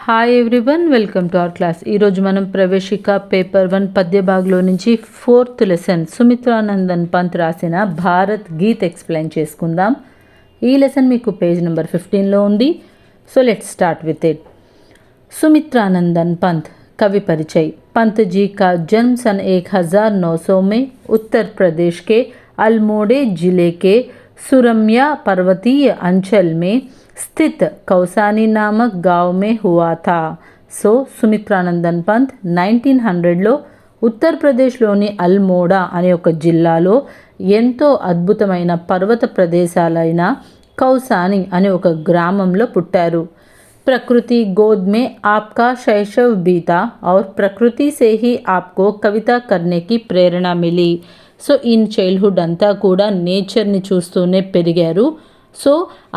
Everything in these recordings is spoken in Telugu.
Hi everyone, welcome to our class. ఈరోజు మనం ప్రవేశిక పేపర్ 1 పద్య భాగ్లో నుంచి 4th లెసన్ సుమిత్రానందన్ పంత్ రాసిన భారత్ గీత్ ఎక్స్ప్లెయిన్ చేసుకుందాం. ఈ లెసన్ మీకు పేజ్ నెంబర్ 15లో ఉంది. So let's start with it. Sumitranandan Pant कवि परिचय. पंत जी का जन्म सन 1900 में उत्तर प्रदेश के अल्मोड़े जिले के सुरम्या पर्वतीय अंचल में स्थित कौसानी नामक गांव में हुआ था. సో సుమిత్రానందన్ పంత్ 1900లో ఉత్తరప్రదేశ్లోని అల్మోడా అనే ఒక జిల్లాలో ఎంతో అద్భుతమైన పర్వత ప్రదేశాలైన కౌసాని అనే ఒక గ్రామంలో పుట్టారు. प्रकृति गोद में आपका शैशव बीता और प्रकृति से ही आपको कविता करने की प्रेरणा मिली. సో ఇన్ చైల్డ్హుడ్ అంతా కూడా నేచర్ని చూస్తూనే పెరిగారు. సో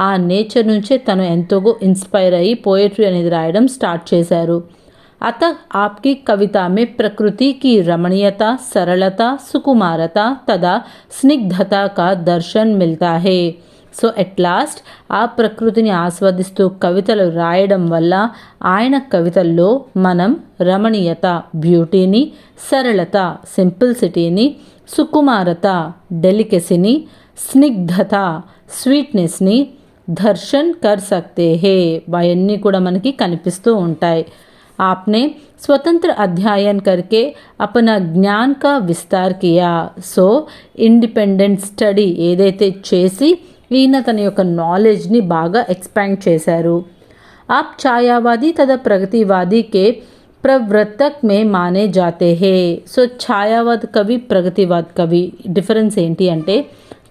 ఆ నేచర్ నుంచే తను ఎంతోగో ఇన్స్పైర్ అయ్యి పోయట్రీ అనేది రాయడం స్టార్ట్ చేశారు. अतः आपकी कविता में प्रकृति की रमणीयता, सरलता, सुकुमारता तथा स्निग्धता का दर्शन मिलता है. సో ఎట్ లాస్ట్ ఆ ప్రకృతిని ఆస్వాదిస్తూ కవితలు రాయడం వల్ల ఆయన కవితల్లో మనం రమణీయత బ్యూటీని, సరళత సింపుల్సిటీని, సుకుమారత డెలికసీని, స్నిగ్ధత స్వీట్నెస్ని దర్శన్ కర్ సక్తే హే అవన్నీ కూడా మనకి కనిపిస్తూ ఉంటాయి. आपने स्वतंत्र अध्ययन करके अपना ज्ञान का विस्तार किया. సో ఇండిపెండెంట్ స్టడీ ఏదైతే చేసి ఈయన తన యొక్క నాలెడ్జ్ని బాగా ఎక్స్పాండ్ చేశారు. आप छायावादी तथा प्रगतिवादी के प्रवर्तक में माने जाते हैं. సో ఛాయావాద్ కవి, ప్రగతివాద్ కవి డిఫరెన్స్ ఏంటి అంటే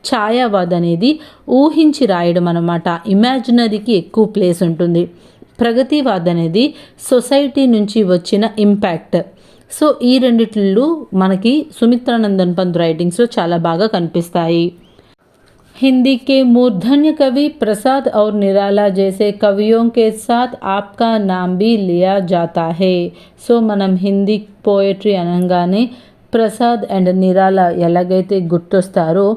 ఛాయావాద్ అనేది ఊహించి రాయడం అన్నమాట, ఇమాజినరీకి ఎక్కువ ప్లేస్ ఉంటుంది. ప్రగతివాద్ అనేది సొసైటీ నుంచి వచ్చిన ఇంపాక్ట్. సో ఈ రెండిట్లు మనకి సుమిత్రానందన్ పంత్ రైటింగ్స్లో చాలా బాగా కనిపిస్తాయి. हिंदी के मूर्धन्य कवि प्रसाद और निराला जैसे कवियों के साथ आपका नाम भी लिया जाता है. సో మనం హిందీ పోయట్రీ అనగానే ప్రసాద్ అండ్ నిరాలా ఎలాగైతే గుర్తొస్తారో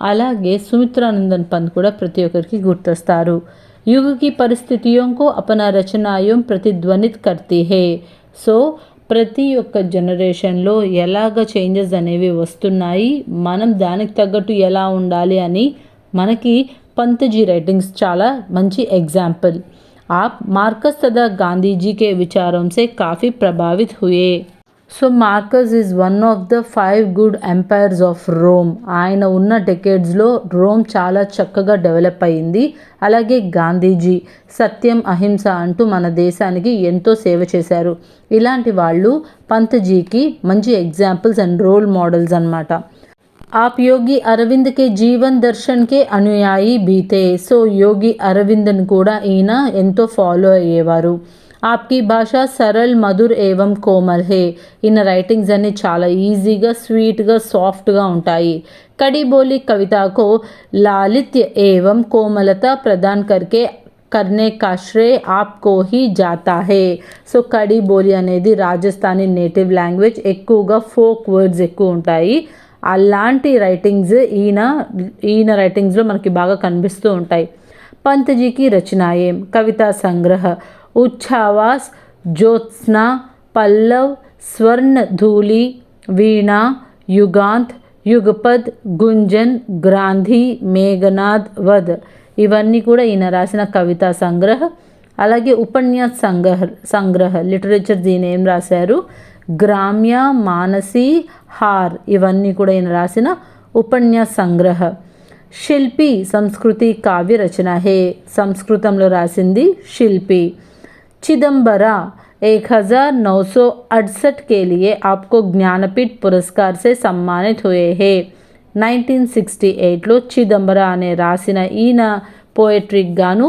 అలాగే సుమిత్రానందన్ పంత్ కూడా ప్రతి ఒక్కరికి గుర్తొస్తారు. युग की परिस्थितियों को अपना रचनायों प्रतिध्वनित करती है. సో ప్రతి ఒక్క జనరేషన్లో ఎలాగ చేంజెస్ అనేవి వస్తున్నాయి, మనం దానికి తగ్గట్టు ఎలా ఉండాలి అని మనకి पंतजी राइटिंग्स చాలా మంచి एग्जाम्पल. आप मार्कस तथा गांधी जी के विचारों से काफ़ी प्रभावित हुए. So Marcus is one of the 5 good empires of Rome. ఆయన ఉన్న డెకేడ్స్లో రోమ్ చాలా చక్కగా డెవలప్ అయింది. అలాగే గాంధీజీ సత్యం అహింస అంటూ మన దేశానికి ఎంతో సేవ చేశారు. ఇలాంటి వాళ్ళు పంతజీకి మంచి ఎగ్జాంపుల్స్ అండ్ రోల్ మోడల్స్ అన్నమాట. आप योगी अरविंद के जीवन दर्शन के अनुयायी भी थे. సో యోగి అరవింద్ని కూడా ఈయన ఎంతో ఫాలో అయ్యేవారు. आपकी భాష सरल मधुर एवं कोमल है. ఈయన రైటింగ్స్ అన్ని చాలా ఈజీగా, స్వీట్గా, సాఫ్ట్గా ఉంటాయి. कड़ी बोली कविता को लालित्य एवं कोमलता प्रदान करने का श्रेय आपको ही जाता है. సో కడి బోలి అనేది రాజస్థానీ నేటివ్ లాంగ్వేజ్, ఎక్కువగా ఫోక్ వర్డ్స్ ఎక్కువ ఉంటాయి. అలాంటి రైటింగ్స్ ఈయన రైటింగ్స్లో మనకి బాగా కనిపిస్తూ ఉంటాయి. పంతజీకి రచనాయేం కవితా సంగ్రహ ఉచ్ఛ్వాస్, జ్యోత్స్నా, పల్లవ్, స్వర్ణధూళి, వీణా, యుగాంత్, యుగపద్, గుంజన్, గ్రాంధి, మేఘనాద్, వద్ ఇవన్నీ కూడా ఈయన రాసిన కవితా సంగ్రహ. అలాగే ఉపన్యాస్ సంగ్రహ లిటరేచర్ దీని ఏం రాశారు, గ్రామ్య, మానసి, హార్ ఇవన్నీ కూడా ఈయన రాసిన ఉపన్యాస్ సంగ్రహ. శిల్పి సంస్కృతి కావ్య రచన హే సంస్కృతంలో రాసింది శిల్పి. चिदम्बर 1968 के लिए आपको ज्ञानपीठ पुरस्कार से सम्मानित हुए हैं. 1968లో చిదంబర అనే రాసిన ఈయన పోయట్రీకి గాను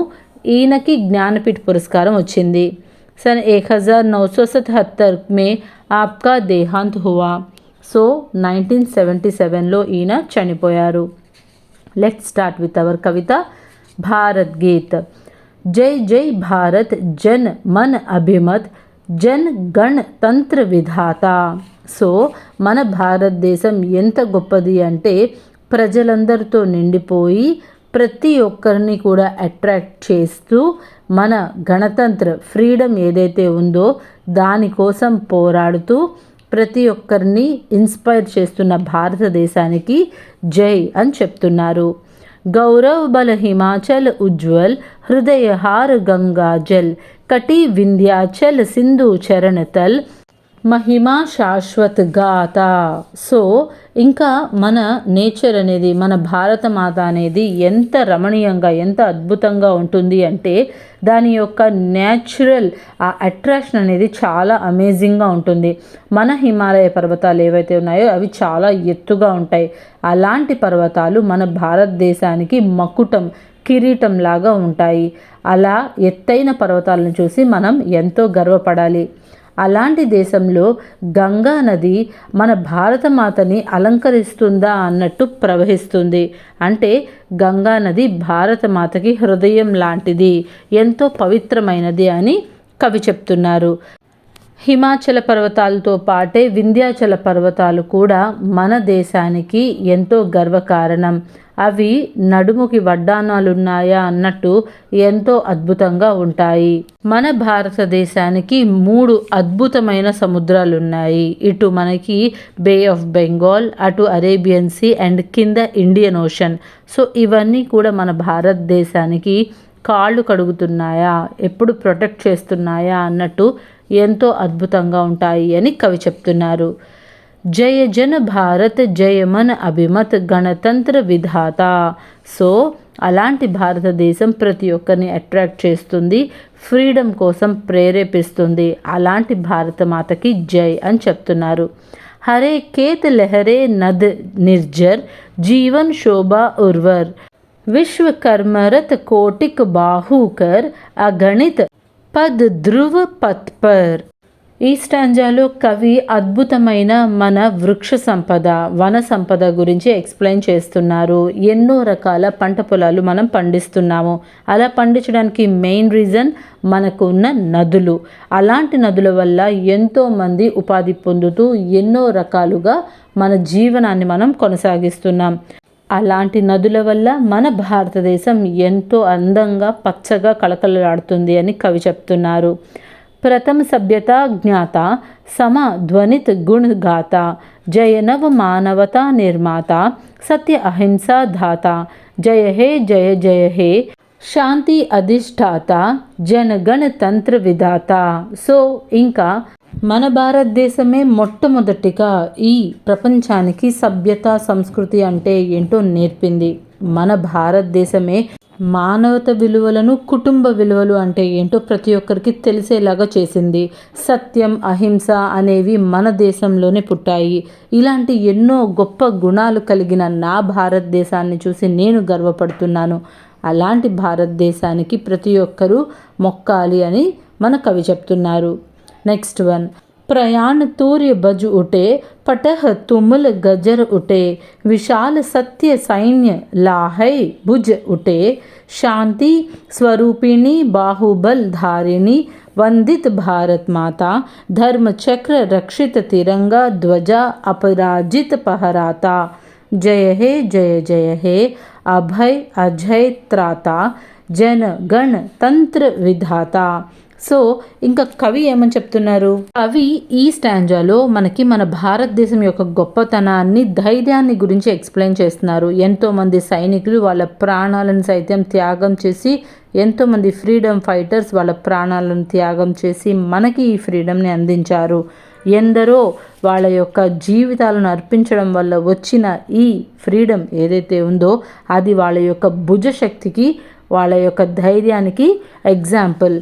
ఈయనకి జ్ఞానపీఠ పురస్కారం వచ్చింది. सन 1977 में आपका देहांत हुआ. సో 1977లో ఈయన చనిపోయారు. లెట్స్ స్టార్ట్ విత్ అవర్ కవిత భారత్ గీత్. जय जय भारत जन मन अभिमत जन गणతంత్ర విధాత. సో మన భారతదేశం ఎంత గొప్పది అంటే ప్రజలందరితో నిండిపోయి ప్రతి ఒక్కరిని కూడా అట్రాక్ట్ చేస్తూ మన గణతంత్ర ఫ్రీడమ్ ఏదైతే ఉందో దానికోసం పోరాడుతూ ప్రతి ఒక్కరిని ఇన్స్పైర్ చేస్తున్న భారతదేశానికి జై అని చెప్తున్నారు. गौरव बल हिमाचल उज्ज्वल हृदय हार गंगा जल कटी विंध्याचल सिंधु चरण तल మహిమా శాశ్వత్ గాత. సో ఇంకా మన నేచర్ అనేది, మన భారతమాత అనేది ఎంత రమణీయంగా, ఎంత అద్భుతంగా ఉంటుంది అంటే దాని యొక్క న్యాచురల్ ఆ అట్రాక్షన్ అనేది చాలా అమేజింగ్గా ఉంటుంది. మన హిమాలయ పర్వతాలు ఏవైతే ఉన్నాయో అవి చాలా ఎత్తుగా ఉంటాయి. అలాంటి పర్వతాలు మన భారతదేశానికి మకుటం, కిరీటం లాగా ఉంటాయి. అలా ఎత్తైన పర్వతాలను చూసి మనం ఎంతో గర్వపడాలి. అలాంటి దేశంలో గంగా నది మన భారతమాతని అలంకరిస్తుందా అన్నట్టు ప్రవహిస్తుంది. అంటే గంగా నది భారతమాతకి హృదయం లాంటిది, ఎంతో పవిత్రమైనది అని కవి చెప్తున్నారు. హిమాచల పర్వతాలతో పాటే వింధ్యాచల పర్వతాలు కూడా మన దేశానికి ఎంతో గర్వకారణం. అవి నడుముకి వడ్డానాలున్నాయా అన్నట్టు ఎంతో అద్భుతంగా ఉంటాయి. మన భారతదేశానికి 3 అద్భుతమైన సముద్రాలు ఉన్నాయి. ఇటు మనకి బే ఆఫ్ బెంగాల్, అటు అరేబియన్ సీ అండ్ కింద ఇండియన్ ఓషన్. సో ఇవన్నీ కూడా మన భారతదేశానికి కాళ్ళు కడుగుతున్నాయా, ఎప్పుడు ప్రొటెక్ట్ చేస్తున్నాయా అన్నట్టు ఎంతో అద్భుతంగా ఉంటాయి అని కవి చెప్తున్నారు. జయ జన భారత్ జయ మన అభిమత్ గణతంత్ర విధాత. సో అలాంటి భారతదేశం ప్రతి ఒక్కరిని అట్రాక్ట్ చేస్తుంది, ఫ్రీడమ్ కోసం ప్రేరేపిస్తుంది. అలాంటి భారతమాతకి జై అని చెప్తున్నారు. హరే కేత్ లహరే నద్ నిర్జర్ జీవన్ శోభా ఉర్వర్ విశ్వకర్మరత్ కోటిక్ బాహుకర్ అగణిత్ పద్ ధ్రువ పత్పర్. ఈ స్టాంజాలో కవి అద్భుతమైన మన వృక్ష సంపద, వన సంపద గురించి ఎక్స్ప్లెయిన్ చేస్తున్నారు. ఎన్నో రకాల పంట పొలాలు మనం పండిస్తున్నాము. అలా పండించడానికి మెయిన్ రీజన్ మనకు ఉన్న నదులు. అలాంటి నదుల వల్ల ఎంతోమంది ఉపాధి పొందుతూ ఎన్నో రకాలుగా మన జీవనాన్ని మనం కొనసాగిస్తున్నాం. అలాంటి నదుల వల్ల మన భారతదేశం ఎంతో అందంగా పచ్చగా కళకళలాడుతుంది అని కవి చెప్తున్నారు. ప్రథమ సభ్యత జ్ఞాత సమ ధ్వనిత్ గుణ గాత జయ నవ మానవతా నిర్మాత సత్య అహింసా ధాత జయ హే జయ జయ హే శాంతి అధిష్టాత జనగణతంత్ర విధాత. సో ఇంకా మన భారతదేశమే మొట్టమొదటిగా ఈ ప్రపంచానికి సభ్యత, సంస్కృతి అంటే ఏంటో నేర్పింది. మన భారతదేశమే మానవత విలువలను, కుటుంబ విలువలు అంటే ఏంటో ప్రతి ఒక్కరికి తెలిసేలాగా చేసింది. సత్యం, అహింస అనేవి మన దేశంలోనే పుట్టాయి. ఇలాంటి ఎన్నో గొప్ప గుణాలు కలిగిన నా భారతదేశాన్ని చూసి నేను గర్వపడుతున్నాను. అలాంటి భారతదేశానికి ప్రతి ఒక్కరూ మొక్కాలి అని మన కవి చెప్తున్నారు. Next one. ప్రయాణ తూర్య బజ్ ఉటే పటహ తుముల్ గజర్ ఉటే విశాల సత్య సైన్య లాహై భుజ్ ఉటే శాంతి స్వరూపిణి బాహుబల్ ధారిణి వందిత్ భారత్ మాతా ధర్మ చక్ర రక్షిత తిరంగా ధ్వజ అపరాజిత పహరాత జయ హే జయ జయ హే అభయ్ అజయ్ త్రాత జన గణ తంత్ర విధాత. సో ఇంకా కవి ఏమని చెప్తున్నారు? కవి ఈ స్టాంజాలో మనకి మన భారతదేశం యొక్క గొప్పతనాన్ని, ధైర్యాన్ని గురించి ఎక్స్ప్లెయిన్ చేస్తున్నారు. ఎంతోమంది సైనికులు వాళ్ళ ప్రాణాలను సైతం త్యాగం చేసి, ఎంతోమంది ఫ్రీడమ్ ఫైటర్స్ వాళ్ళ ప్రాణాలను త్యాగం చేసి మనకి ఈ ఫ్రీడమ్ని అందించారు. ఎందరో వాళ్ళ యొక్క జీవితాలను అర్పించడం వల్ల వచ్చిన ఈ ఫ్రీడమ్ ఏదైతే ఉందో అది వాళ్ళ యొక్క భుజశక్తికి, వాళ్ళ యొక్క ధైర్యానికి ఎగ్జాంపుల్.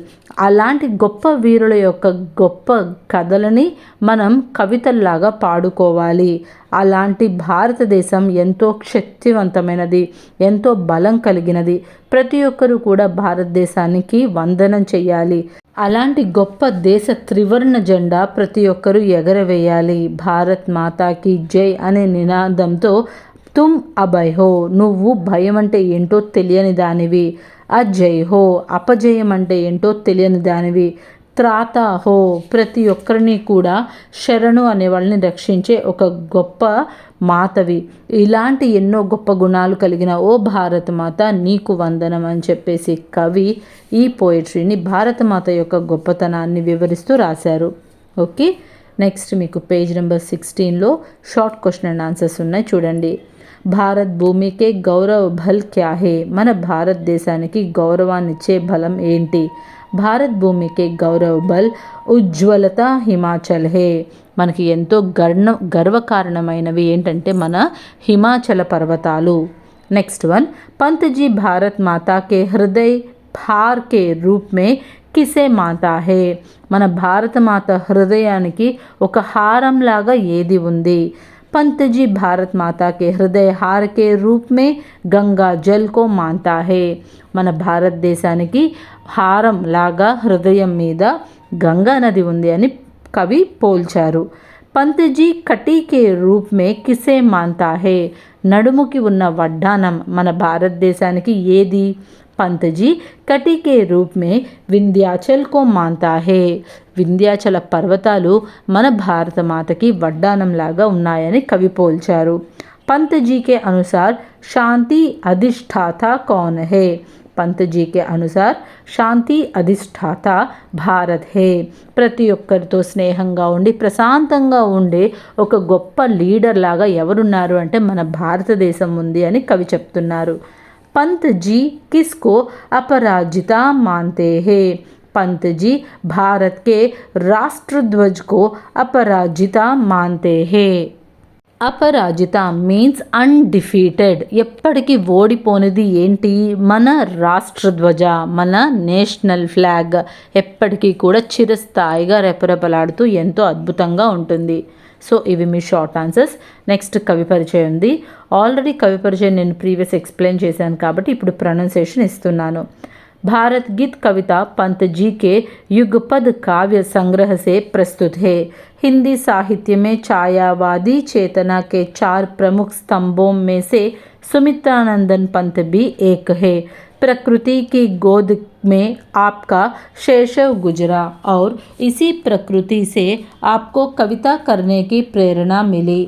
అలాంటి గొప్ప వీరుల యొక్క గొప్ప కథలని మనం కవితల్లాగా పాడుకోవాలి. అలాంటి భారతదేశం ఎంతో శక్తివంతమైనది, ఎంతో బలం కలిగినది. ప్రతి ఒక్కరూ కూడా భారతదేశానికి వందనం చెయ్యాలి. అలాంటి గొప్ప దేశ త్రివర్ణ జెండా ప్రతి ఒక్కరూ ఎగరవేయాలి. భారత్ మాతాకి జై అనే నినాదంతో తుమ్ అభయ్ హో, నువ్వు భయం అంటే ఏంటో తెలియని దానివి. అజయ్ హో, అపజయం అంటే ఏంటో తెలియని దానివి. త్రాతా హో, ప్రతి ఒక్కరిని కూడా శరణు అనే వాళ్ళని రక్షించే ఒక గొప్ప మాతవి. ఇలాంటి ఎన్నో గొప్ప గుణాలు కలిగిన ఓ భారతమాత నీకు వందనం అని చెప్పేసి కవి ఈ పోయిటరీని భారతమాత యొక్క గొప్పతనాన్ని వివరిస్తూ రాశారు. ఓకే, నెక్స్ట్ మీకు పేజ్ నెంబర్ 16లో షార్ట్ క్వశ్చన్ అండ్ ఆన్సర్స్ ఉన్నాయి, చూడండి. భారత్ భూమికే గౌరవ బల్ క్యా హే, మన భారతదేశానికి గౌరవాన్నిచ్చే బలం ఏంటి? భారత్ భూమికే గౌరవ బల్ ఉజ్వలత హిమాచల్ హే, మనకి ఎంతో గర్వకారణమైనవి ఏంటంటే మన హిమాచల పర్వతాలు. నెక్స్ట్ వన్, పంత్జీ భారత్ మాతా కే హృదయ్ భార్ కే రూప్ మే కిసే మాతా హే, మన భారతమాత హృదయానికి ఒక హారంలాగా ఏది ఉంది? पंतजी भारत माता के हृदय हार के रूप में गंगा जल को मानता है, మన భారతదేశానికి హారం లాగా హృదయం మీద గంగా నది ఉంది అని కవి పోల్చారు. పంతజీ కటీ కే రూప్ మే కిసే మాన్తా హే, నడుముకి ఉన్న వడ్డానం మన భారతదేశానికి ఏది? పంతజీ కటీ కే రూప్ మే వింధ్యాచల్ కో మాన్తా హే, వింధ్యాచల పర్వతాలు మన భారత మాతకి వడ్డానంలాగా ఉన్నాయని కవి పోల్చారు. పంతజీ కే అనుసార్ శాంతి అధిష్ఠాత కౌన్ హే, పంతజీ కే అనుసార్ శాంతి అధిష్ఠాత భారత్ హే, ప్రతి ఒక్కరితో స్నేహంగా ఉండి ప్రశాంతంగా ఉండే ఒక గొప్ప లీడర్ లాగా ఎవరున్నారు అంటే మన భారతదేశం ఉంది అని కవి చెప్తున్నారు. पंतजी किसको अपराजिता मानते हैं? पंतजी भारत के राष्ट्रध्वज को अपराजिता मानते हैं. అపరాజిత మీన్స్ అన్డిఫీటెడ్, ఎప్పటికీ ఓడిపోనిది ఏంటి? మన రాష్ట్రధ్వజ, మన నేషనల్ ఫ్లాగ్ ఎప్పటికీ కూడా చిరస్థాయిగా రెపరెపలాడుతూ ఎంతో అద్భుతంగా ఉంటుంది. సో ఇవి మీ షార్ట్ ఆన్సర్స్. నెక్స్ట్ కవి పరిచయం ఉంది. ఆల్రెడీ కవి పరిచయం నేను ప్రీవియస్ ఎక్స్ప్లెయిన్ చేశాను కాబట్టి ఇప్పుడు ప్రొనౌన్సియేషన్ ఇస్తున్నాను. भारत गीत कविता पंत जी के युगपद काव्य संग्रह से प्रस्तुत है. हिंदी साहित्य में छायावादी चेतना के 4 प्रमुख स्तंभों में से सुमित्रानंदन पंत भी एक है. प्रकृति की गोद में आपका शैशव गुजरा और इसी प्रकृति से आपको कविता करने की प्रेरणा मिली.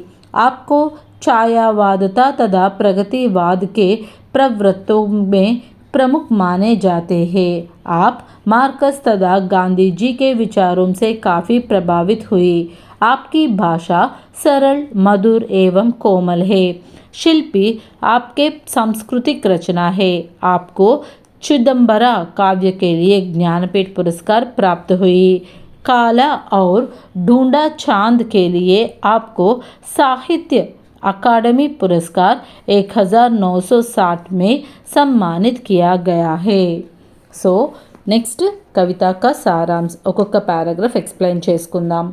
आपको छायावादता तथा प्रगतिवाद के प्रवृत्तों में प्रमुख माने जाते हैं. आप मार्कस तथा गांधी जी के विचारों से काफ़ी प्रभावित हुई. आपकी भाषा सरल, मधुर एवं कोमल है. शिल्पी आपके सांस्कृतिक रचना है. आपको चिदंबरा काव्य के लिए ज्ञानपीठ पुरस्कार प्राप्त हुई. काला और ढूंढा चांद के लिए आपको साहित्य अकादमी पुरस्कार 1960 में सम्मानित किया गया है. सो नेक्स्ट कविता का सारांश ఒక్కొక్క पैराग्राफ एक्सप्लेन చేసుకుందాం.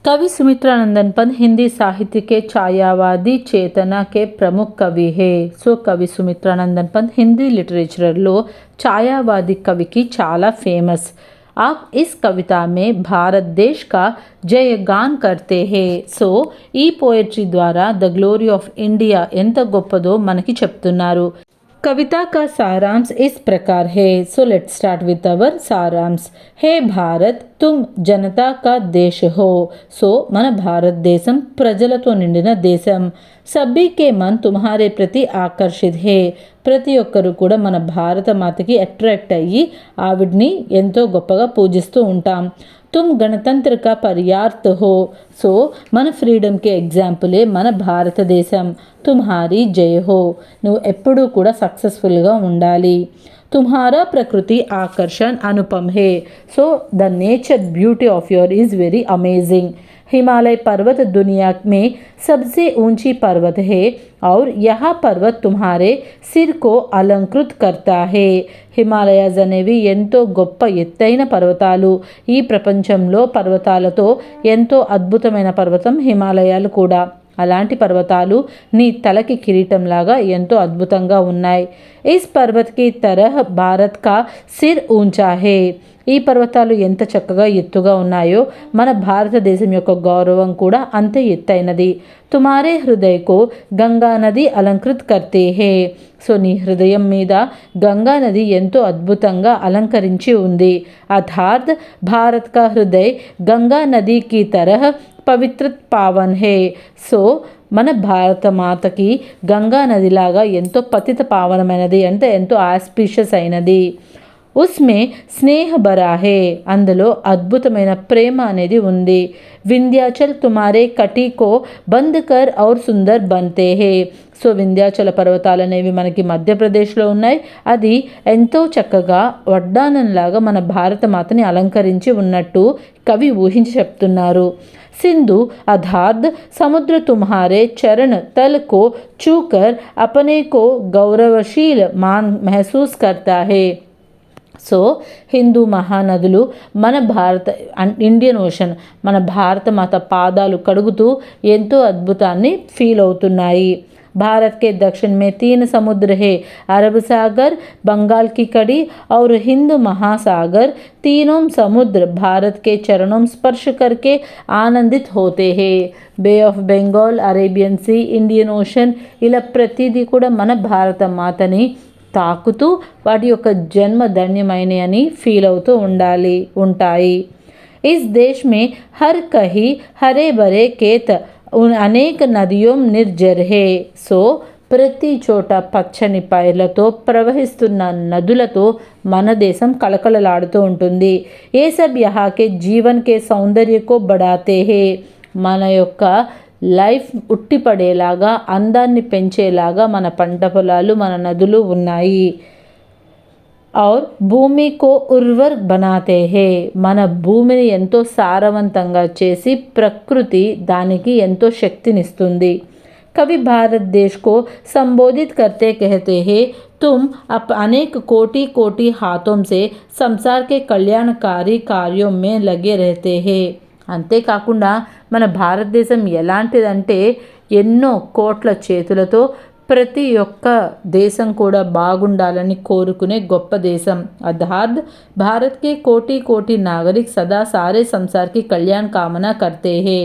कवि सुमित्रानंदन पंत हिंदी साहित्य के छायावादी चेतना के प्रमुख कवि है. सो कवि सुमित्रानंदन पंत हिंदी लिटरेचरలో ఛాయావాది కవికి చాలా ఫేమస్. आप इस कविता में भारत देश का जयगान करते हैं. సో ఈ పోయట్రీ ద్వారా ద గ్లోరీ ఆఫ్ ఇండియా ఎంత గొప్పదో మనకి చెప్తున్నారు. कविता का सारांश इस प्रकार है. So let's start with our सारांश. हे भारत, तुम जनता का देश हो. సో మన భారతదేశం ప్రజలతో నిండిన దేశం. సభీ కే మన్ తుమ్హారే ప్రతి ఆకర్షిత్ హే. ప్రతి ఒక్కరు కూడా మన భారత మాతకి అట్రాక్ట్ అయ్యి ఆవిడ్ని ఎంతో గొప్పగా పూజిస్తూ ఉంటాం. తుమ్ గణతంత్ర కా పర్యార్థ హో. సో మన ఫ్రీడమ్కి ఎగ్జాంపులే మన భారతదేశం. తుమ్హారీ జయ హో. నువ్వు ఎప్పుడూ కూడా సక్సెస్ఫుల్గా ఉండాలి. तुम्हारा प्रकृति आकर्षण अनुपम है. So the nature beauty of your is very amazing. Himalaya पर्वत दुनिया में सबसे ऊंची पर्वत है और यह पर्वत तुम्हारे सिर को अलंकृत करता है. హిమాలయాస్ అనేవి ఎంతో గొప్ప ఎత్తైన పర్వతాలు. ఈ ప్రపంచంలో పర్వతాలతో ఎంతో అద్భుతమైన పర్వతం హిమాలయాలు కూడా. అలాంటి పర్వతాలు నీ తలకి కిరీటంలాగా ఎంతో అద్భుతంగా ఉన్నాయి. इस पर्वत की तरह भारत का सिर ऊंचा है. ఈ పర్వతాలు ఎంత చక్కగా ఎత్తుగా ఉన్నాయో మన భారతదేశం యొక్క గౌరవం కూడా అంతే ఎత్తైనది. తుమారే హృదయకు గంగా నది అలంకృత్ కర్తే హే. సో నీ హృదయం మీద గంగా నది ఎంతో అద్భుతంగా అలంకరించి ఉంది. అర్థాత్ భారత్ కా హృదయ్ గంగా నది కీ తరహ్ పవిత్ర పావన్ హే. సో మన భారత మాతకి గంగా నదిలాగా ఎంతో పతిత పావనమైనది, అంటే ఎంతో ఆస్పిషియస్ అయినది. ఉస్మే స్నేహ బరాహే, అందులో అద్భుతమైన ప్రేమ అనేది ఉంది. వింధ్యాచల్ తుమారే కటీకో బంద్ కర్ ఔర్ సుందర్ బంతే హే. సో వింధ్యాచల పర్వతాలు అనేవి మనకి మధ్యప్రదేశ్లో ఉన్నాయి. అది ఎంతో చక్కగా వడ్డానంలాగా మన భారత మాతని అలంకరించి ఉన్నట్టు కవి ఊహించి చెప్తున్నారు. सिंधु अधार्ध समुद्र तुम्हारे चरण तल को छूकर अपने को गौरवशील मान महसूस करता है. సో హిందూ మహానదులు మన ఇండియన్ ఓషన్ మన భారత మాత పాదాలు కడుగుతూ ఎంతో అద్భుతాన్ని ఫీల్ అవుతున్నాయి. भारत के दक्षिण में 3 समुद्र है, अरब सागर, बंगाल की कड़ी और हिंद महासागर. तीनों समुद्र भारत के चरणों स्पर्श करके आनंदित होते हैं. Bay of Bengal, Arabian Sea, Indian Ocean ఇలా ప్రతిదీ కూడా మన భారత మాతని తాకుతూ వాటి యొక్క జన్మ ధన్యమైన అని ఫీల్ అవుతూ ఉంటాయి. इस देश में हर कहीं हरे भरे खेत అనేక నదియోం నిర్జర్ హే. సో ప్రతి చోట పచ్చని పైర్లతో ప్రవహిస్తున్న నదులతో మన దేశం కళకళలాడుతూ ఉంటుంది. ఏ సబ్ యహాకే జీవన్ కే సౌందర్యకో బడాతే హే. మన యొక్క లైఫ్ ఉట్టిపడేలాగా అందాన్ని పెంచేలాగా మన పంట పొలాలు మన నదులు ఉన్నాయి. और భూమి కో ఉర్వర్ బనాతే హే. మన భూమిని ఎంతో సారవంతంగా చేసి ప్రకృతి దానికి ఎంతో శక్తినిస్తుంది. कवि भारत देश को संबोधित करते कहते हैं, तुम अनेक कोटि कोटि हाथों से संसार के कल्याणकारी कार्यों में लगे रहते हैं. అంతేకాకుండా మన భారతదేశం ఎలాంటిదంటే ఎన్నో కోట్ల చేతులతో ప్రతి ఒక్క దేశం కూడా బాగుండాలని కోరుకునే గొప్ప దేశం. అర్థాత్ భారత్ కే కోటి కోటి నాగరిక్ సదా సారే సంసార్కి కళ్యాణ్ కామన కర్తే హే.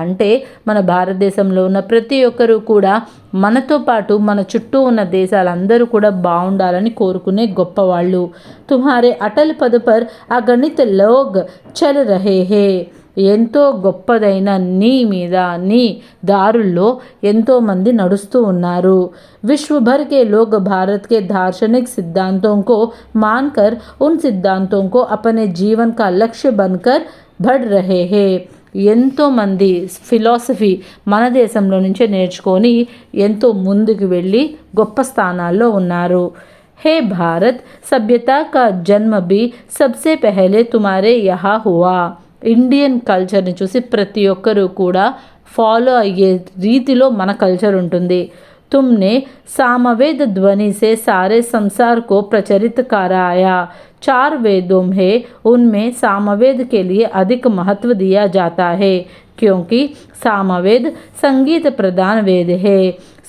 అంటే మన భారతదేశంలో ఉన్న ప్రతి ఒక్కరూ కూడా మనతో పాటు మన చుట్టూ ఉన్న దేశాలందరూ కూడా బాగుండాలని కోరుకునే గొప్పవాళ్ళు. తుమ్హారే అటల్ పద పర్ అగణిత లోగ్ చల్ రహే హే. ఎంతో గొప్పదైన నీ మీద నీ దారుల్లో ఎంతోమంది నడుస్తూ ఉన్నారు. విశ్వభర్ కే లోగ్ భారత్ కే దార్శనిక్ సిద్ధాంతों को मानकर उन सिद्धांतों को अपने जीवन का लक्ष्य बनकर बढ़ रहे हैं. ఎంతోమంది ఫిలాసఫీ మన దేశంలో నుంచే నేర్చుకొని ఎంతో ముందుకు వెళ్ళి గొప్ప స్థానాల్లో ఉన్నారు. हे भारत, सभ्यता का जन्म भी सबसे पहले तुम्हारे यहाँ हुआ. ఇండియన్ కల్చర్ని చూసి ప్రతి ఒక్కరూ కూడా ఫాలో అయ్యే రీతిలో మన కల్చర్ ఉంటుంది. तुमने सामवेद ध्वनि से सारे संसार को प्रचलित कराया. 4 वेदों में उनमें सामवेद के लिए अधिक महत्व दिया जाता है क्योंकि सामवेद संगीत प्रधान वेद है.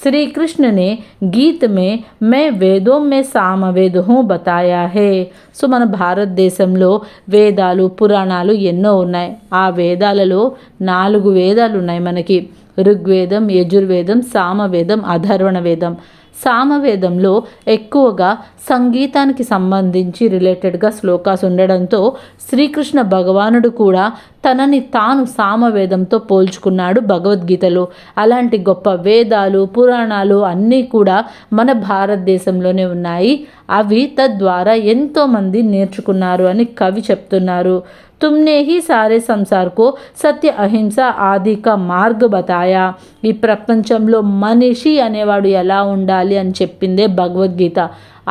श्री कृष्ण ने गीत में मैं वेदों में सामवेद हूँ बताया है. సో మన భారతదేశంలో వేదాలు పురాణాలు ఎన్నో ఉన్నాయి. ఆ వేదాలలో 4 వేదాలు ఉన్నాయి మనకి. ఋగ్వేదం, యజుర్వేదం, సామవేదం, అథర్వణ వేదం. సామవేదంలో ఎక్కువగా సంగీతానికి సంబంధించి రిలేటెడ్గా శ్లోకాస్ ఉండడంతో శ్రీకృష్ణ భగవానుడు కూడా తనని తాను సామవేదంతో పోల్చుకున్నాడు భగవద్గీతలో. అలాంటి గొప్ప వేదాలు పురాణాలు అన్నీ కూడా మన భారతదేశంలోనే ఉన్నాయి. అవి తద్వారా ఎంతోమంది నేర్చుకున్నారు అని కవి చెప్తున్నారు. तुमने ही सारे संसार को సత్య అహింస ఆది కా మార్గ్ బతాయా. ఈ ప్రపంచంలో మనిషి అనేవాడు ఎలా ఉండాలి అని చెప్పిందే భగవద్గీత.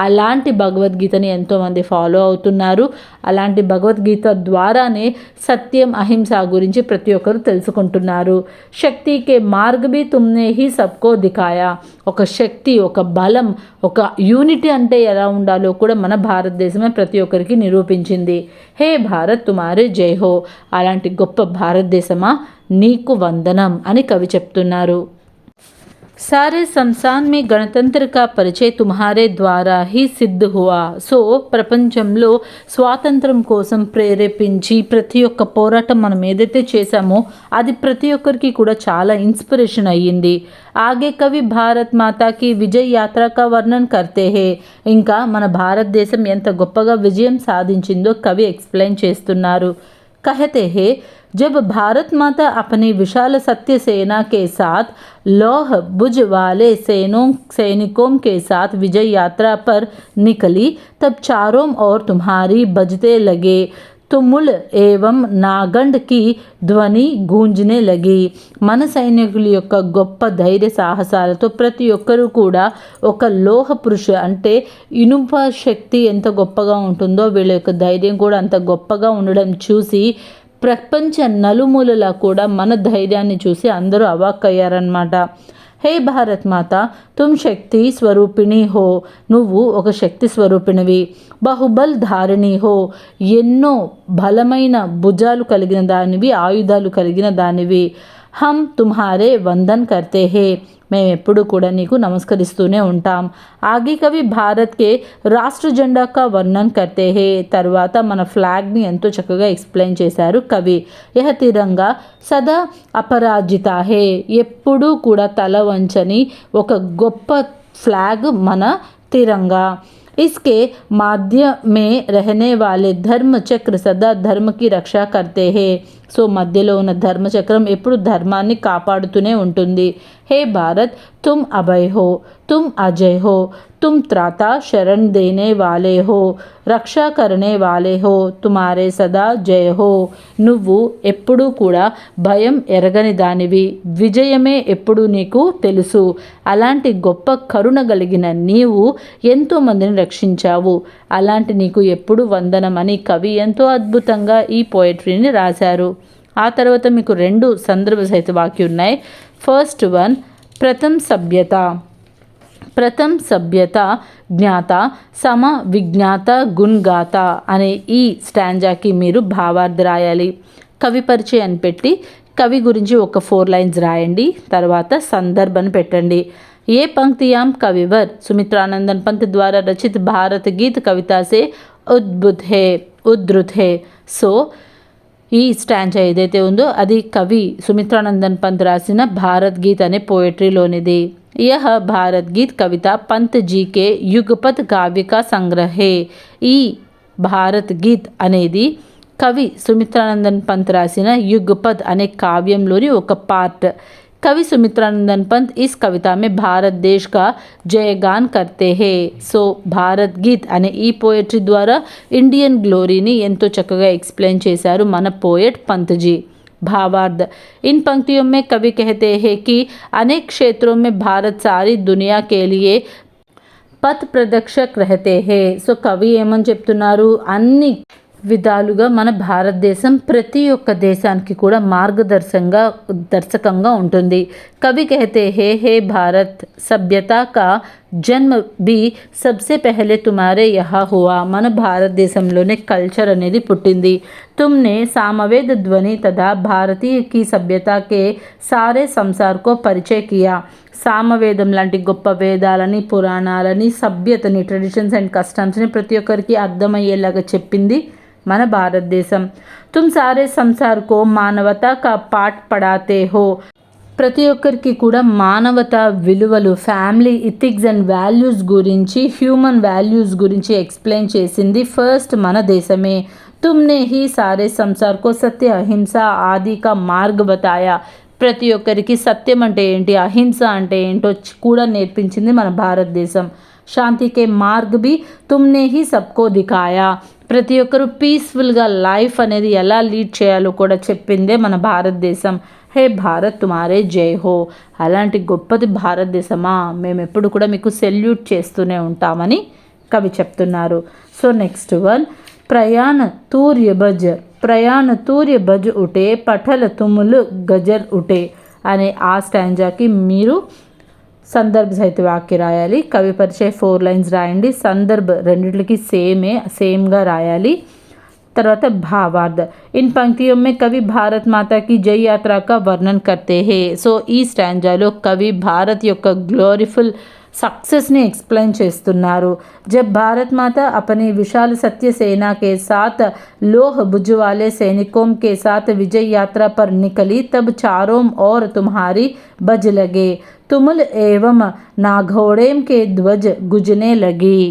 అలాంటి భగవద్గీతని ఎంతోమంది ఫాలో అవుతున్నారు. అలాంటి భగవద్గీత ద్వారానే సత్యం అహింస గురించి ప్రతి ఒక్కరు తెలుసుకుంటున్నారు. శక్తికే మార్గ్ బి తుమ్నే హీ సబ్కో దిఖాయా. ఒక శక్తి, ఒక బలం, ఒక యూనిటీ అంటే ఎలా ఉండాలో కూడా మన భారతదేశమే ప్రతి ఒక్కరికి నిరూపించింది. హే భారత్ తుమారే జై హో. అలాంటి గొప్ప భారతదేశమా నీకు వందనం అని కవి చెప్తున్నారు. सारे संसार में गणतंत्र का పరిచయ తుమ్హారే ద్వారా హీ సిద్ధ హువా. సో ప్రపంచంలో స్వాతంత్రం కోసం ప్రేరేపించి ప్రతి ఒక్క పోరాటం మనం ఏదైతే చేశామో అది ప్రతి ఒక్కరికి కూడా చాలా ఇన్స్పిరేషన్ అయ్యింది. ఆగే కవి భారత్ మాతాకి విజయ్ యాత్ర కా వర్ణన్ కర్తే హే. ఇంకా మన భారతదేశం ఎంత గొప్పగా విజయం సాధించిందో కవి ఎక్స్ప్లెయిన్ చేస్తున్నారు. कहते हैं जब भारत माता अपनी विशाल सत्य सेना के साथ लौह बुझ वाले सैनिकों के साथ विजय यात्रा पर निकली तब चारों ओर तुम्हारी बजते लगे తుముల్ ఏవం నాగండ్ కి ధ్వని గూంజనే లగి. మన సైనికుల యొక్క గొప్ప ధైర్య సాహసాలతో ప్రతి ఒక్కరూ కూడా ఒక లోహ పురుష అంటే ఇనుప శక్తి ఎంత గొప్పగా ఉంటుందో వీళ్ళ యొక్క ధైర్యం కూడా అంత గొప్పగా ఉండడం చూసి ప్రపంచ నలుమూలలా కూడా మన ధైర్యాన్ని చూసి అందరూ అవాక్కయ్యారన్నమాట. హే భారత్ మాత తుమ్ శక్తి స్వరూపిణి హో. నువ్వు ఒక శక్తి స్వరూపిణివి. బాహుబల్ ధారిణి హో. ఎన్నో బలమైన భుజాలు కలిగిన దానివి, ఆయుధాలు కలిగిన దానివి. హమ్ తుమ్హారే వందన్ కర్తే హే. మేము ఎప్పుడు కూడా నీకు నమస్కరిస్తూనే ఉంటాం. ఆగి కవి భారత్కే రాష్ట్ర జెండా కా వర్ణన్ కర్తే హే. తర్వాత మన ఫ్లాగ్ని ఎంతో చక్కగా ఎక్స్ప్లెయిన్ చేశారు కవి. యహ తిరంగా సదా అపరాజిత హే. ఎప్పుడూ కూడా తల వంచని ఒక గొప్ప ఫ్లాగ్ మన తిరంగా. इसके माध्य में रहने वाले धर्म चक्र सदा धर्म की रक्षा करते हैं. సో మధ్యలో ఉన్న ధర్మచక్రం ఎప్పుడు ధర్మాన్ని కాపాడుతూనే ఉంటుంది. హే భారత్ తుమ్ అభయ్ హో, తుమ్ అజయ్ హో, తుమ్ త్రాతా శరణ్ దేనే వాలే హో, రక్షా కరణే వాలే హో, తుమారే సదా జయ హో. నువ్వు ఎప్పుడూ కూడా భయం ఎరగని దానివి, విజయమే ఎప్పుడు నీకు తెలుసు. అలాంటి గొప్ప కరుణ కలిగిన నీవు ఎంతోమందిని రక్షించావు. అలాంటి నీకు ఎప్పుడు వందనమని కవి ఎంతో అద్భుతంగా ఈ పోయట్రీని రాశారు. ఆ తర్వాత మీకు 2 సందర్భ సహిత వాక్యం ఉన్నాయి. ఫస్ట్ వన్ ప్రథమ్ సభ్యత జ్ఞాత సమ విజ్ఞాత గుణగాత అనే ఈ స్టాంజాకి మీరు భావార్థ రాయాలి. కవి పరిచయాన్ని పెట్టి కవి గురించి ఒక 4 లైన్స్ రాయండి. తర్వాత సందర్భాన్ని పెట్టండి. ये पंक्तियां कविवर सुमित्रानंदन पंत द्वारा रचित भारत गीत कविता से उद्धृत है. సో ఈ స్టాంజా ఏదైతే ఉందో అది కవి సుమిత్రానందన్ పంత్ రాసిన భారత్ గీత్ అనే పోయట్రీలోనిది. यह भारत गीत कविता पंत जी के युगपत काव्य का संग्रह है. ఈ భారత్ గీత్ అనేది కవి సుమిత్రానందన్ పంత్ రాసిన యుగపద్ అనే కావ్యంలోని ఒక పార్ట్. कवि सुमित्रानंदन पंत इस कविता में भारत देश का जयगान करते हैं. సో భారత్ గీత్ అనే ఈ పోయట్రీ ద్వారా ఇండియన్ గ్లోరీని ఎంతో చక్కగా ఎక్స్ప్లెయిన్ చేశారు మన పోయట్ पंत जी. भावार्थ इन पंक्तियों में कवि कहते हैं कि अनेक क्षेत्रों में भारत सारी दुनिया के लिए పథ్ ప్రదర్శక్ రహతే హే. సో కవి ఏమని చెప్తున్నారు, అన్ని విధాలుగా మన భారతదేశం ప్రతి ఒక్క దేశానికి కూడా మార్గదర్శకంగా ఉంటుంది. కవి कहते हैं हे भारत सभ्यता का జన్మ भी सबसे पहले तुम्हारे यहाँ हुआ. మన భారతదేశంలోనే కల్చర్ అనేది పుట్టింది. तुमने सामवेद ध्वनि तथा भारतीय की सभ्यता के सारे संसार को परिचय किया. సామవేదం లాంటి గొప్ప వేదాలని, పురాణాలని, సభ్యతని, ట్రెడిషన్స్ అండ్ కస్టమ్స్ని ప్రతి ఒక్కరికి అర్థమయ్యేలాగా చెప్పింది మన భారతదేశం. तुम सारे संसार को मानवता का पाठ पढ़ाते हो. ప్రతి ఒక్కరికి కూడా మానవత విలువలు, ఫ్యామిలీ ఇథిక్స్ అండ్ వాల్యూస్ గురించి, హ్యూమన్ వాల్యూస్ గురించి ఎక్స్ప్లెయిన్ చేసింది ఫస్ట్ మన దేశమే. तुमने ही सारे संसार को सत्य अहिंसा आदि का मार्ग बताया. ప్రతి ఒక్కరికి సత్యం అంటే ఏంటి, అహింస అంటే ఏంటో కూడా నేర్పించింది మన భారతదేశం. శాంతికే మార్గ్ బి తుమ్నే హీ సబ్కో దిఖాయా. ప్రతి ఒక్కరు పీస్ఫుల్గా లైఫ్ అనేది ఎలా లీడ్ చేయాలో కూడా చెప్పిందే మన భారతదేశం. హే భారత్ తుమారే జై హో. అలాంటి గొప్పది భారతదేశమా, మేము ఎప్పుడు కూడా మీకు సెల్యూట్ చేస్తూనే ఉంటామని కవి చెప్తున్నారు. సో నెక్స్ట్ వన్ ప్రయాణ తూర్య భజ్ ఉటే పఠల తుములు గజర్ ఉటే అనే ఆ స్టాంజాకి మీరు సందర్భ సహిత వాక్య రాయాలి. కవి పరిచయ 4 లైన్స్ రాయండి. సందర్భ రెండిట్లకి సేమ్గా రాయాలి. తర్వాత భావార్థ. ఇన్ పంక్తిयों में कवि भारत माता की जय यात्रा का वर्णन करते हैं. సో ఈ స్టాంజాలో కవి భారత్ యొక్క గ్లోరిఫుల్ सक्सेसని एक्सप्लेन చేస్తున్నారు. जब भारत माता अपनी विशाल सत्य सेना के साथ लोह भुज वाले सैनिकों के साथ विजय यात्रा पर निकली तब चारों ओर तुम्हारी बज लगे, तुमुल एवं नाघोड़ेम के ध्वज गुजने लगी.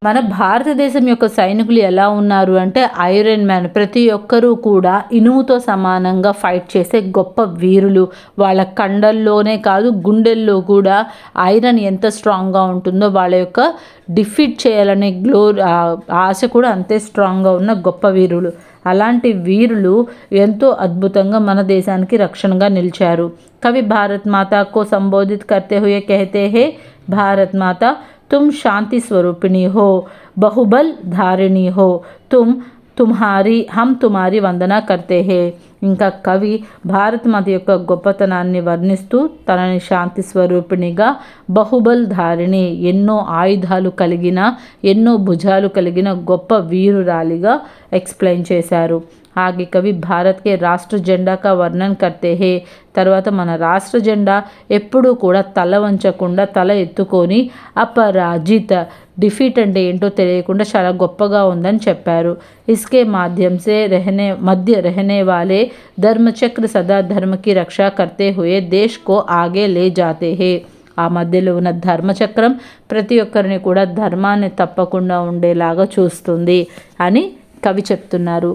మన భారతదేశం యొక్క సైనికులు ఎలా ఉన్నారు అంటే ఐరన్ మ్యాన్, ప్రతి ఒక్కరూ కూడా ఇనుముతో సమానంగా ఫైట్ చేసే గొప్ప వీరులు. వాళ్ళ కండల్లోనే కాదు గుండెల్లో కూడా ఐరన్ ఎంత స్ట్రాంగ్గా ఉంటుందో వాళ్ళ యొక్క డిఫీట్ చేయాలనే ఆశ కూడా అంతే స్ట్రాంగ్గా ఉన్న గొప్ప వీరులు. అలాంటి వీరులు ఎంతో అద్భుతంగా మన దేశానికి రక్షణగా నిలిచారు. కవి భారత్ మాతాకు సంబోధిత్ కర్తే హుయే కహతే హే, భారత్ మాతా तुम शांति स्वरूपिणी हो, बहुबल धारिणी हो, हम तुम्हारी వందన करते हैं. ఇంకా కవి భారతమాత యొక్క గొప్పతనాన్ని వర్ణిస్తూ తనని శాంతి స్వరూపిణిగా, బహుబల్ ధారిణి, ఎన్నో ఆయుధాలు కలిగిన, ఎన్నో భుజాలు కలిగిన గొప్ప వీరురాలిగా ఎక్స్ప్లెయిన్ చేశారు. ఆగి కవి భారత్కే రాష్ట్ర జెండాగా వర్ణన కర్తే హే. తర్వాత మన రాష్ట్ర జెండా ఎప్పుడూ కూడా తల వంచకుండా తల ఎత్తుకొని అపరాజిత, డిఫీట్ అంటే ఏంటో తెలియకుండా చాలా గొప్పగా ఉందని చెప్పారు. ఇస్కే మాధ్యం సే మధ్య రహనే వాలే ధర్మచక్ర సదా ధర్మకి రక్షా కర్తే హుయే దేశ్ కో ఆగే లే జాతే హే. ఆ మధ్యలో ఉన్న ధర్మచక్రం ప్రతి ఒక్కరిని కూడా ధర్మాన్ని తప్పకుండా ఉండేలాగా చూస్తుంది అని కవి చెప్తున్నారు.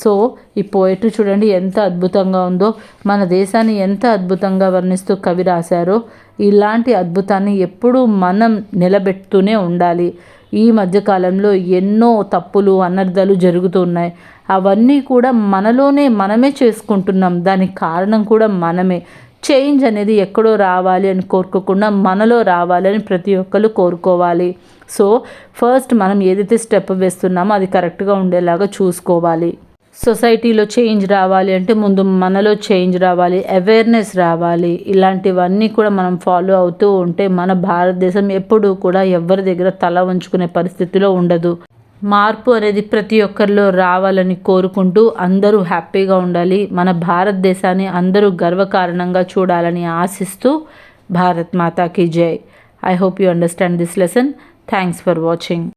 సో ఈ పోయిటరీ చూడండి ఎంత అద్భుతంగా ఉందో, మన దేశాన్ని ఎంత అద్భుతంగా వర్ణిస్తూ కవి రాశారో. ఇలాంటి అద్భుతాన్ని ఎప్పుడూ మనం నిలబెడుతూనే ఉండాలి. ఈ మధ్యకాలంలో ఎన్నో తప్పులు అనర్థాలు జరుగుతున్నాయి. అవన్నీ కూడా మనమే చేసుకుంటున్నాం. దానికి కారణం కూడా మనమే. చేంజ్ అనేది ఎక్కడో రావాలి అని కోరుకోకుండా మనలో రావాలని ప్రతి ఒక్కరు కోరుకోవాలి. సో ఫస్ట్ మనం ఏదైతే స్టెప్ వేస్తున్నామో అది కరెక్ట్గా ఉండేలాగా చూసుకోవాలి. సొసైటీలో చేంజ్ రావాలి అంటే ముందు మనలో చేంజ్ రావాలి, అవేర్నెస్ రావాలి. ఇలాంటివన్నీ కూడా మనం ఫాలో అవుతూ ఉంటే మన భారతదేశం ఎప్పుడూ కూడా ఎవరి దగ్గర తల వంచుకునే పరిస్థితిలో ఉండదు. మార్పు అనేది ప్రతి ఒక్కరిలో రావాలని కోరుకుంటూ అందరూ హ్యాపీగా ఉండాలి. మన భారతదేశాన్ని అందరూ గర్వకారణంగా చూడాలని ఆశిస్తూ భారత్ మాతాకి జై. I hope you understand this lesson. Thanks for watching.